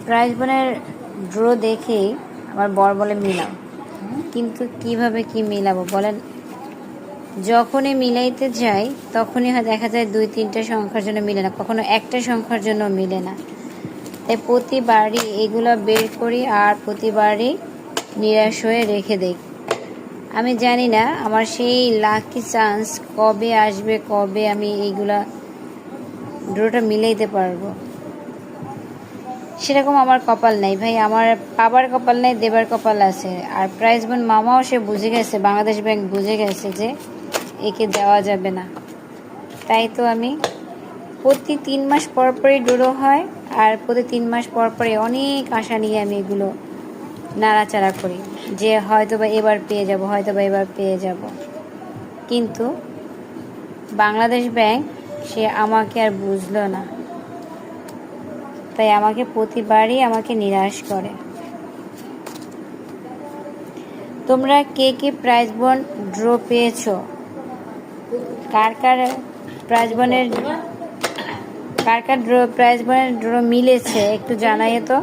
Prize বোনের draw দেখেই আমার বর বলে মিলাও, কিন্তু কিভাবে কি মিলাবো বলেন। যখনই মিলাইতে যাই তখনই দেখা যায় 2-3টা সংখ্যার জন্য মিলে না, কখনো একটা সংখ্যার জন্য মিলে না। তাই প্রতিবারই এগুলো বের করি আর প্রতিবারই নিরাশ হয়ে রেখে দেই। আমি জানি না আমার সেই লাকি চান্স কবে আসবে, কবে আমি এইগুলা ড্রটা মিলাইতে পারবো। সেরকম আমার কপাল নাই ভাই, আমার পাবার কপাল নাই, দেবার কপাল আছে। আর প্রাইজ বোন মামাও সে বুঝে গেছে, বাংলাদেশ ব্যাংক বুঝে গেছে যে একে দেওয়া যাবে না। তাই তো আমি প্রতি 3 মাস পর পরই ড্র হয়, আর প্রতি 3 মাস পর পরে অনেক আশা নিয়ে আমি এগুলো নাড়াচাড়া করি যে হয়তোবা এবার পেয়ে যাব, হয়তোবা এবার পেয়ে যাব। কিন্তু বাংলাদেশ ব্যাংক সে আমাকে আর বুঝলো না, তাই আমাকে প্রতিবারই আমাকে নিরাশ করে। তোমরা কে কে প্রাইজ বোন ড্র পেয়েছো? কার কার প্রাইজ বোনের প্রাইজ বোনের ড্র মিলেছে একটু জানাইয়ে তো।